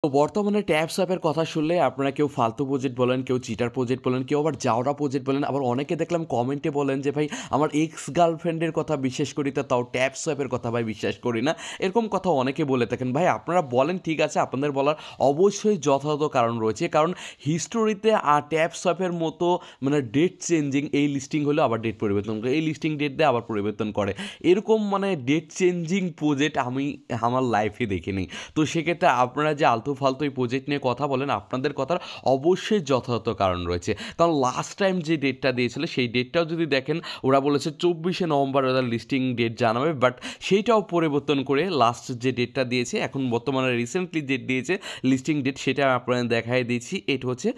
তো বর্তমানে ট্যাব সোয়াপের কথা শুনলে আপনারা কেউ ফালতু প্রজেক্ট বলেন, কেউ চিটার প্রজেক্ট বলেন, কেউ আবার জাউরা প্রজেক্ট বলেন, আবার অনেকে দেখলাম কমেন্টে বলেন যে ভাই আমার এক্স গার্লফ্রেন্ডের কথা বিশ্বাস করি তা তাও ট্যাব সোয়াপের কথা ভাই বিশ্বাস করি না। এরকম কথা অনেকে বলে থাকেন। ভাই আপনারা বলেন ঠিক আছে, আপনাদের বলার অবশ্যই যথাযথ কারণ রয়েছে। কারণ হিস্টোরিতে ট্যাব সোয়াপের মতো মানে ডেট চেঞ্জিং এই লিস্টিং হলেও আবার ডেট পরিবর্তন করে, এই লিস্টিং ডেট দিয়ে আবার পরিবর্তন করে। এরকম মানে ডেট চেঞ্জিং প্রজেক্ট আমি আমার লাইফে দেখিনি। তো সেক্ষেত্রে আপনারা যে আলতু ফালতু এই প্রজেক্ট নিয়ে কথা বলেন, আপনাদের কথার অবশ্যই যথাযথ কারণ রয়েছে। কারণ লাস্ট টাইম যে ডেটটা দিয়েছিল সেই ডেটটাও যদি দেখেন, ওরা বলেছে 24শে নভেম্বর ওরা লিস্টিং ডেট জানাবে, বাট সেইটাও পরিবর্তন করে লাস্ট যে ডেটটা দিয়েছে, এখন বর্তমানে রিসেন্টলি ডেট দিয়েছে লিস্টিং ডেট, সেটা আপনাদের দেখাই দিয়েছি। এটা হচ্ছে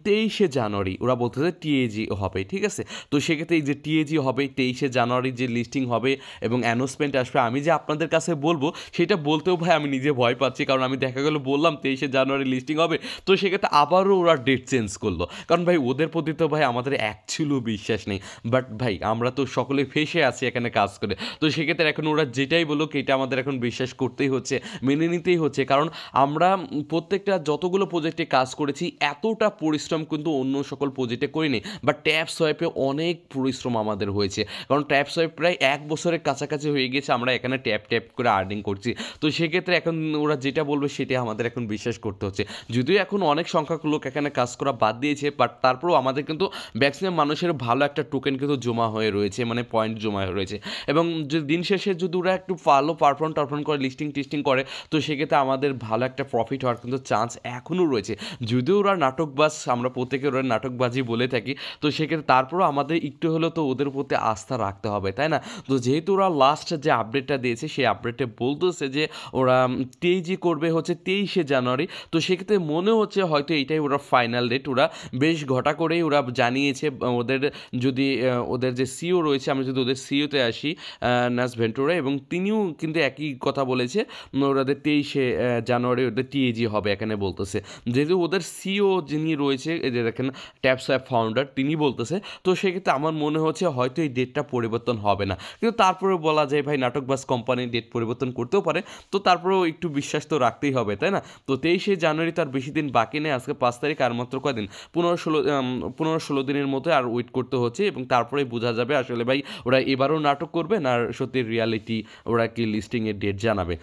23শে জানুয়ারি। ওরা বলতেছে টিএজি হবে, ঠিক আছে। তো সেক্ষেত্রে এই যে টিএজি হবে 23শে জানুয়ারি যে লিস্টিং হবে এবং অ্যানাউন্সমেন্ট আসবে, আমি যে আপনাদের কাছে বলবো সেটা বলতেও ভাই আমি নিজে ভয় পাচ্ছি। কারণ আমি দেখা গেল বললাম 23শে জানুয়ারি লিস্টিং হবে, তো সেক্ষেত্রে আবারও ওরা ডেট চেঞ্জ করলো। কারণ ভাই ওদের প্রতি তো ভাই আমাদের অ্যাকচুয়ালিও বিশ্বাস নেই। বাট ভাই আমরা তো সকলে ফেসে আছি এখানে কাজ করে, তো সেক্ষেত্রে এখন ওরা যেটাই বলুক এটা আমাদের এখন বিশ্বাস করতেই হচ্ছে, মেনে নিতেই হচ্ছে। কারণ আমরা প্রত্যেকটা যতগুলো প্রজেক্টে কাজ করেছি এতটা পরিশ্রম কিন্তু অন্য সকল প্রজেক্টে করিনি, বাট ট্যাব সোয়াইপে অনেক পরিশ্রম আমাদের হয়েছে। কারণ ট্যাব সোয়াইপ প্রায় 1 বছরের কাছাকাছি হয়ে গেছে আমরা এখানে ট্যাপ ট্যাপ করে আর্নিং করছি। তো সেক্ষেত্রে এখন ওরা যেটা বলবে সেটা আমাদের এখন বিশ্বাস করতে হচ্ছে। যদিও এখন অনেক সংখ্যক লোক এখানে কাজ করা বাদ দিয়েছে, বাট তারপরেও আমাদের কিন্তু ম্যাক্সিমাম মানুষের ভালো একটা টোকেন কিন্তু জমা হয়ে রয়েছে, মানে পয়েন্ট জমা হয়ে রয়েছে। এবং যে দিন শেষে যদি ওরা একটু ভালো পারফর্ম করে লিস্টিং টিস্টিং করে, তো সেক্ষেত্রে আমাদের ভালো একটা প্রফিট হওয়ার কিন্তু চান্স এখনও রয়েছে। যদিও ওরা নাটকবাজ, আমরা প্রত্যেকে ওরা নাটকবাজি বলে থাকি, তো সেক্ষেত্রে তারপরেও আমাদের একটু হলেও তো ওদের প্রতি আস্থা রাখতে হবে, তাই না? তো যেহেতু ওরা লাস্ট যে আপডেটটা দিয়েছে সেই আপডেটে বলতেছে যে ওরা টিএজি করবে হচ্ছে 23শে জানুয়ারি। তো সেক্ষেত্রে মনে হচ্ছে হয়তো এইটাই ওরা ফাইনাল ডেট। ওরা বেশ ঘটা করেই ওরা জানিয়েছে। ওদের যদি ওদের যে সিও রয়েছে, আমি যদি ওদের সিওতে আসি, নাস ভেন্টুরা, এবং তিনিও কিন্তু একই কথা বলেছে। ওদের 23শে জানুয়ারি ওদের টিএজি হবে এখানে বলতেছে। যেহেতু ওদের সিও যিনি রয়েছে, এই যে দেখেন ট্যাব সোয়াপ ফাউন্ডার, তিনি বলতেছে। তো সেক্ষেত্রে আমার মনে হচ্ছে হয়তো এই ডেটটা পরিবর্তন হবে না। কিন্তু তারপরেও বলা যায় ভাই নাটকবাজ কোম্পানি ডেট পরিবর্তন করতেও পারে, তো তারপরেও একটু বিশ্বাস তো রাখতেই হবে, তাই না? তো 23শে জানুয়ারি তার বেশি দিন বাকি নেই, আজকে 5 তারিখ, আর মাত্র কয়দিন, 15-16 দিনের মতো আর ওয়েট করতে হচ্ছে, এবং তারপরেই বোঝা যাবে আসলে ভাই ওরা এবারও নাটক করবে না সত্যি রিয়ালিটি ওরা কি লিস্টিংয়ের ডেট জানাবে।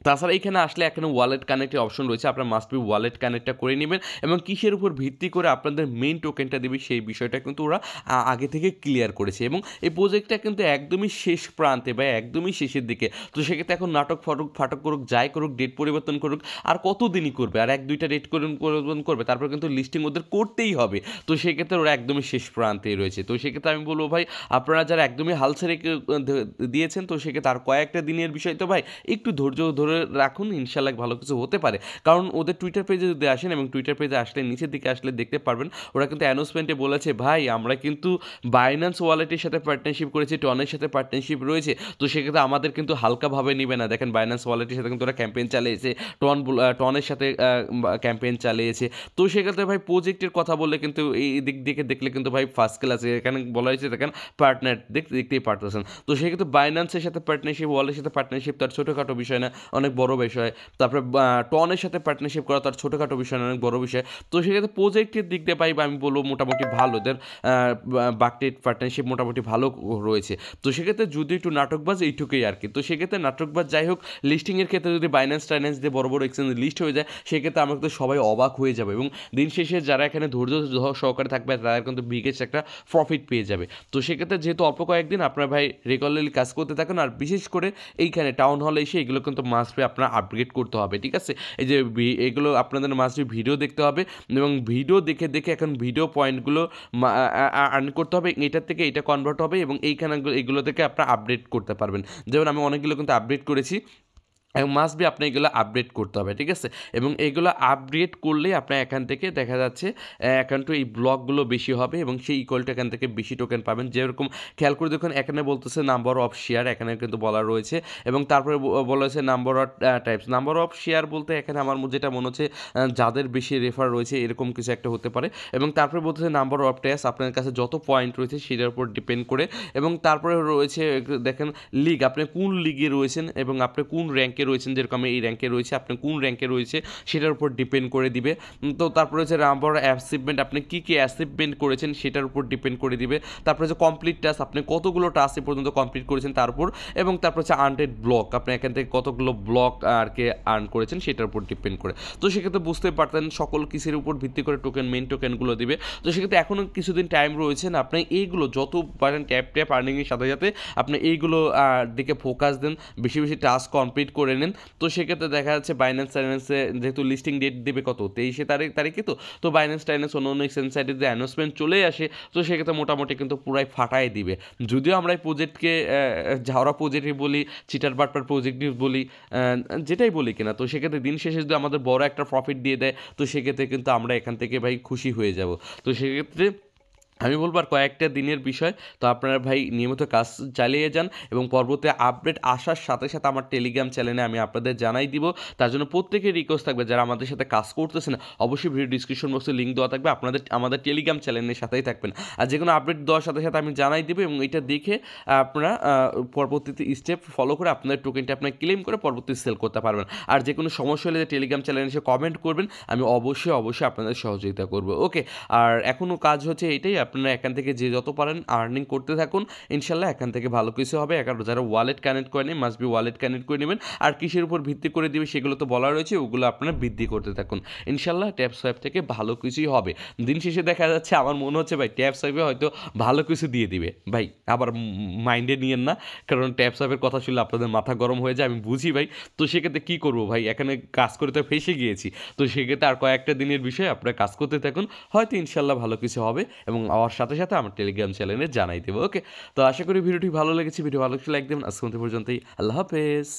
তাছাড়া এইখানে আসলে এখানে ওয়ালেট কানেক্টের অপশন রয়েছে, আপনার মাস্ট বি ওয়ালেট কানেক্টটা করে নেবেন, এবং কিসের উপর ভিত্তি করে আপনাদের মেইন টোকেনটা দেবে সেই বিষয়টা কিন্তু ওরা আগে থেকে ক্লিয়ার করেছে। এবং এই প্রজেক্টটা কিন্তু একদমই শেষ প্রান্তে বা একদমই শেষের দিকে। তো সেক্ষেত্রে এখন নাটক ফাটক করুক, যাই করুক, ডেট পরিবর্তন করুক, আর কতদিনই করবে, আর 1-2টা ডেট পরিবর্তন করবে, তারপর কিন্তু লিস্টিং ওদের করতেই হবে। তো সেক্ষেত্রে ওরা একদমই শেষ প্রান্তেই রয়েছে। তো সেক্ষেত্রে আমি বলবো ভাই আপনারা যারা একদমই হাল ছেড়ে দিয়েছেন, তো সেক্ষেত্রে আর কয়েকটা দিনের বিষয় তো ভাই একটু ধৈর্য ধরে রাখুন, ইনশাল্লাহ ভালো কিছু হতে পারে। কারণ ওদের টুইটার পেজে যদি আসেন, এবং টুইটার পেজে আসলে নিচের দিকে আসলে দেখতে পারবেন ওরা কিন্তু অ্যানাউন্সমেন্টে বলেছে ভাই আমরা কিন্তু বাইন্যান্স ওয়ালেটের সাথে পার্টনারশিপ করেছি, টনের সাথে পার্টনারশিপ রয়েছে। তো সেক্ষেত্রে আমাদের কিন্তু হালকাভাবে নেবে না। দেখেন বাইন্যান্স ওয়ালেটের সাথে কিন্তু ওরা ক্যাম্পেইন চালিয়েছে, টনের সাথে ক্যাম্পেইন চালিয়েছে। তো সেক্ষেত্রে ভাই প্রজেক্টের কথা বললে কিন্তু এই দিক দিকে দেখলে কিন্তু ভাই ফার্স্ট ক্লাসে এখানে বলা হয়েছে, দেখেন পার্টনার দেখতেই পারতেছেন। তো সেক্ষেত্রে বাইন্যান্সের সাথে পার্টনারশিপ, ওয়ালেটের সাথে পার্টনারশিপ তার ছোটোখাটো বিষয় না, অনেক বড় বিষয়। তারপরে টনের সাথে পার্টনারশিপ করা তার ছোটোখাটো বিষয় না, অনেক বড় বিষয়। তো সেক্ষেত্রে প্রজেক্টের দিক দিয়ে পাইব আমি বলবো মোটামুটি ভালো, এদের বাকটেড পার্টনারশিপ মোটামুটি ভালো রয়েছে। তো সেক্ষেত্রে যদি একটু নাটকবাজ এইটুকুই আর কি। তো সেক্ষেত্রে নাটকবাজ যাই হোক, লিস্টিংয়ের ক্ষেত্রে যদি বাইন্যান্স টাইন্যান্স দিয়ে বড় বড় এক্সচেঞ্জ লিস্ট হয়ে যায়, সেক্ষেত্রে আমরা কিন্তু সবাই অবাক হয়ে যাবে, এবং দিন শেষে যারা এখানে ধৈর্য সহকারে থাকবে তারা কিন্তু বিগেস্ট একটা প্রফিট পেয়ে যাবে। তো সেক্ষেত্রে যেহেতু অল্প কয়েকদিন আপনার ভাই রেগুলারলি কাজ করতে থাকুন, আর বিশেষ করে এইখানে টাউন হলে এসে এগুলো কিন্তু মাস্ট বি আপনার আপগ্রেড করতে হবে, ঠিক আছে? এই যে এগুলো আপনাদের মাস্ট বি ভিডিও দেখতে হবে, এবং ভিডিও দেখে দেখে এখন ভিডিও পয়েন্টগুলো আর্ন করতে হবে, এটার থেকে এটা কনভার্ট হবে, এবং এইখানে এগুলো থেকে আপনারা আপডেট করতে পারবেন। যেমন আমি অনেকগুলো কিন্তু আপডেট করেছি, এবং মাস্ট বি আপনি এগুলো আপডেট করতে হবে, ঠিক আছে? এবং এগুলো আপডেট করলেই আপনার এখান থেকে দেখা যাচ্ছে এখানটু এই ব্লকগুলো বেশি হবে, এবং সেই ইকুয়ালটা এখান থেকে বেশি টোকেন পাবেন। যেরকম খেয়াল করে দেখুন এখানে বলতেছে নাম্বার অফ শেয়ার, এখানে কিন্তু বলা রয়েছে, এবং তারপরে বলা হয়েছে number of types. Number of share বলতে এখানে আমার যেটা মনে হচ্ছে যাদের বেশি রেফার রয়েছে এরকম কিছু একটা হতে পারে। এবং তারপরে বলতেছে নাম্বার অফ টাইপস, আপনার কাছে যত পয়েন্ট রয়েছে সেটার উপর ডিপেন্ড করে। এবং তারপরে রয়েছে দেখেন লিগ, আপনি কোন লিগে রয়েছেন এবং আপনি কোন র্যাঙ্কে রয়েছেন, যেরকম আমি এই র্যাঙ্কে রয়েছে, আপনি কোন র্যাঙ্কে রয়েছে সেটার উপর ডিপেন্ড করে দিবে। তো তারপরে হচ্ছে নাম্বার অ্যাচিভমেন্ট, আপনি কী কী অ্যাচিভমেন্ট করেছেন সেটার উপর ডিপেন্ড করে দিবে। তারপরে যে কমপ্লিট টাস্ক, আপনি কতগুলো টাস্ক এ পর্যন্ত কমপ্লিট করেছেন তার উপর, এবং তারপর হচ্ছে আনরেড ব্লক, আপনি এখান থেকে কতগুলো ব্লক আর কি আর্ন করেছেন সেটার উপর ডিপেন্ড করে। তো সেক্ষেত্রে বুঝতে পারতেন সকল কিছুর উপর ভিত্তি করে টোকেন, মেন টোকেনগুলো দিবে। তো সেক্ষেত্রে এখনও কিছুদিন টাইম রয়েছে না, আপনি এইগুলো যত পারেন ট্যাপ আর্নিংয়ের সাথে সাথে আপনি এইগুলো দিকে ফোকাস দেন, বেশি বেশি টাস্ক কমপ্লিট করে নেন। তো সেক্ষেত্রে দেখা যাচ্ছে বাইন্যান্সে যেহেতু লিস্টিং ডেট দেবে কত 23 তারিখে, তো বাইন্যান্স অন্য অন্য এক্সচেঞ্জ সাইটে যে অ্যানাউন্সমেন্ট চলে আসে, তো সেক্ষেত্রে মোটামুটি কিন্তু পুরাই ফাটাই দিবে। যদিও আমরা এই প্রজেক্টকে ঝাওরা প্রজেক্টই বলি, চিটার বাটপার প্রজেক্টই বলি, যেটাই বলি কিনা, তো সেক্ষেত্রে দিন শেষে যদি আমাদের বড় একটা প্রফিট দিয়ে দেয়, তো সেক্ষেত্রে কিন্তু আমরা এখান থেকে ভাই খুশি হয়ে যাব। তো সেক্ষেত্রে আমি বলবো আর কয়েকটা দিনের বিষয়, তো আপনারা ভাই নিয়মিত কাজ চালিয়ে যান, এবং পরবর্তী আপডেট আসার সাথে সাথে আমার টেলিগ্রাম চ্যানেলে আমি আপনাদের জানাই দিব। তার জন্য প্রত্যেকের রিকোয়েস্ট থাকবে, যারা আমাদের সাথে কাজ করতেছেন অবশ্যই ভিডিও ডিসক্রিপশন বক্সে লিঙ্ক দেওয়া থাকবে, আমাদের টেলিগ্রাম চ্যানেলের সাথেই থাকবেন। আর যে কোনো আপডেট দেওয়ার সাথে সাথে আমি জানাই দেবো, এবং এটা দেখে আপনারা পরবর্তীতে স্টেপ ফলো করে আপনাদের টোকেনটা আপনার ক্লেম করে পরবর্তী সেল করতে পারবেন। আর যে কোনো সমস্যা হলে যে টেলিগ্রাম চ্যানেলে এসে কমেন্ট করবেন, আমি অবশ্যই আপনাদের সহযোগিতা করবো। ওকে, আর এখনও কাজ হচ্ছে এইটাই, আপনারা এখান থেকে যে যত পারেন আর্নিং করতে থাকুন, ইনশাল্লাহ এখান থেকে ভালো কিছু হবে। যারা ওয়ালেট কানেক্ট করেনি মাস্ট বি ওয়ালেট কানেক্ট করে নেবেন, আর কিসের উপর ভিত্তি করে দিবে সেগুলো তো বলা রয়েছে, ওগুলো আপনারা বৃদ্ধি করতে থাকুন, ইনশাল্লাহ ট্যাপ সোয়াইপ থেকে ভালো কিছুই হবে। দিন শেষে দেখা যাচ্ছে, আমার মনে হচ্ছে ভাই ট্যাপ সোয়াইপে হয়তো ভালো কিছু দিয়ে দিবে ভাই, আবার মাইন্ডে নিয়েন না, কারণ ট্যাপ সোয়াইপের কথা শুনলে আপনাদের মাথা গরম হয়ে যায়, আমি বুঝি ভাই। তো সেক্ষেত্রে কী করবো ভাই, এখানে কাজ করে তো ফেসে গিয়েছি, তো সেক্ষেত্রে আর কয়েকটা দিনের বিষয় আপনারা কাজ করতে থাকুন, হয়তো ইনশাল্লাহ ভালো কিছু হবে, এবং আমার সাথে সাথে আমার টেলিগ্রাম চ্যানেলে জানাই দেবো। ওকে, তো আশা করি ভিডিওটি ভালো লেগেছে, ভিডিও ভালো লাগলে লাইক দেবেন। আজকে পর্যন্তই, আল্লাহ হাফেজ।